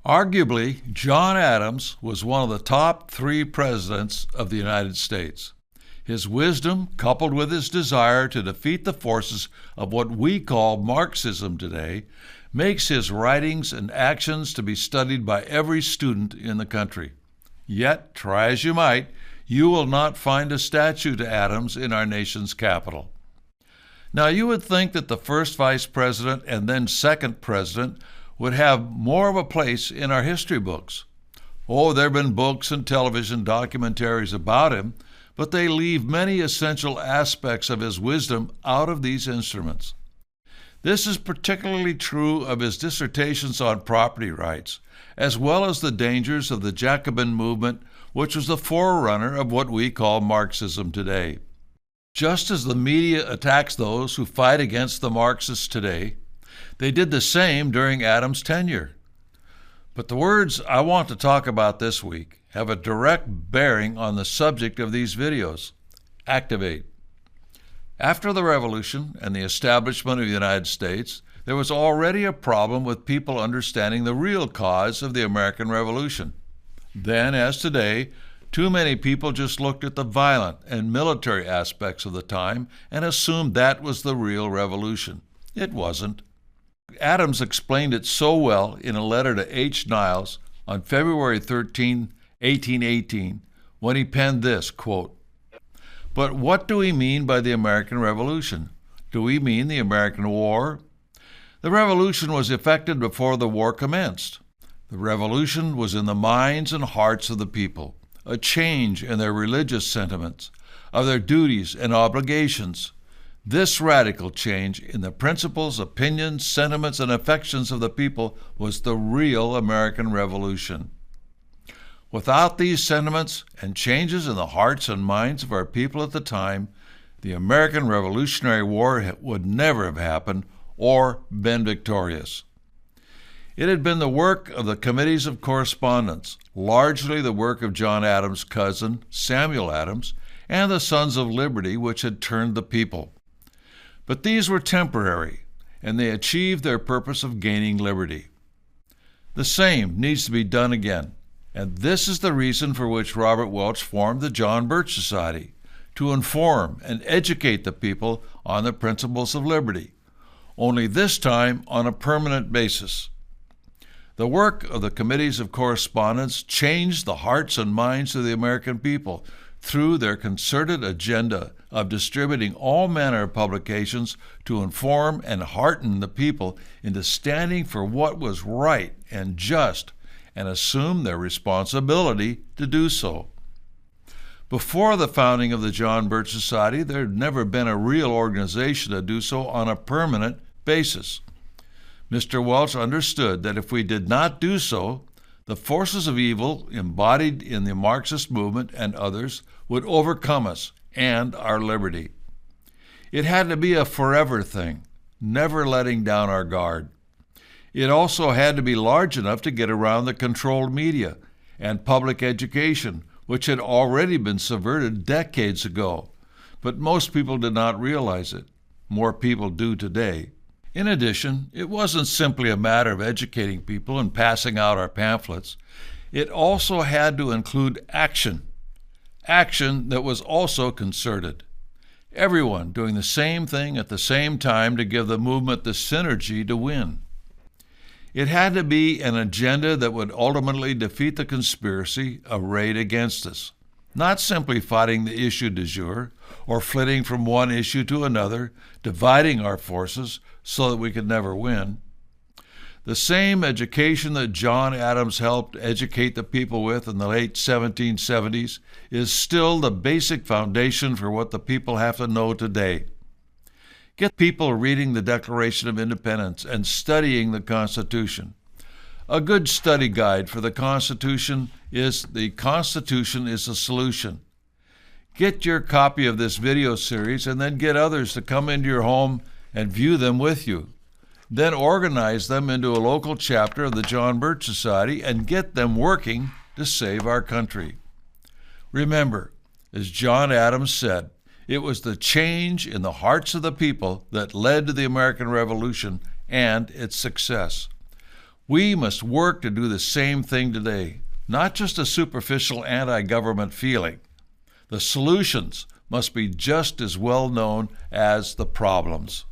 Arguably, John Adams was one of the top 3 presidents of the United States. His wisdom, coupled with his desire to defeat the forces of what we call Marxism today, makes his writings and actions to be studied by every student in the country. Yet, try as you might, you will not find a statue to Adams in our nation's capital. Now, you would think that the first vice president and then second president would have more of a place in our history books. Oh, there have been books and television documentaries about him, but they leave many essential aspects of his wisdom out of these instruments. This is particularly true of his dissertations on property rights, as well as the dangers of the Jacobin movement, which was the forerunner of what we call Marxism today. Just as the media attacks those who fight against the Marxists today, they did the same during Adams' tenure. But the words I want to talk about this week have a direct bearing on the subject of these videos. Activate. After the Revolution and the establishment of the United States, there was already a problem with people understanding the real cause of the American Revolution. Then, as today, too many people just looked at the violent and military aspects of the time and assumed that was the real revolution. It wasn't. Adams explained it so well in a letter to H. Niles on February 13, 1818, when he penned this, quote, "But what do we mean by the American Revolution? Do we mean the American War? The Revolution was effected before the war commenced. The Revolution was in the minds and hearts of the people, a change in their religious sentiments, of their duties and obligations. This radical change in the principles, opinions, sentiments, and affections of the people was the real American Revolution. Without these sentiments and changes in the hearts and minds of our people at the time, the American Revolutionary War would never have happened or been victorious. It had been the work of the Committees of Correspondence, largely the work of John Adams' cousin, Samuel Adams, and the Sons of Liberty, which had turned the people. But these were temporary, and they achieved their purpose of gaining liberty. The same needs to be done again, and this is the reason for which Robert Welch formed the John Birch Society, to inform and educate the people on the principles of liberty, only this time on a permanent basis. The work of the Committees of Correspondence changed the hearts and minds of the American people through their concerted agenda of distributing all manner of publications to inform and hearten the people into standing for what was right and just and assume their responsibility to do so. Before the founding of the John Birch Society, there had never been a real organization to do so on a permanent basis. Mr. Welch understood that if we did not do so, the forces of evil embodied in the Marxist movement and others would overcome us and our liberty. It had to be a forever thing, never letting down our guard. It also had to be large enough to get around the controlled media and public education, which had already been subverted decades ago. But most people did not realize it. More people do today. In addition, it wasn't simply a matter of educating people and passing out our pamphlets. It also had to include action that was also concerted. Everyone doing the same thing at the same time to give the movement the synergy to win. It had to be an agenda that would ultimately defeat the conspiracy arrayed against us, not simply fighting the issue du jour or flitting from one issue to another, dividing our forces so that we could never win. The same education that John Adams helped educate the people with in the late 1770s is still the basic foundation for what the people have to know today. Get people reading the Declaration of Independence and studying the Constitution. A good study guide for the Constitution is The Constitution is a Solution. Get your copy of this video series and then get others to come into your home and view them with you. Then organize them into a local chapter of the John Birch Society and get them working to save our country. Remember, as John Adams said, it was the change in the hearts of the people that led to the American Revolution and its success. We must work to do the same thing today, not just a superficial anti-government feeling. The solutions must be just as well known as the problems.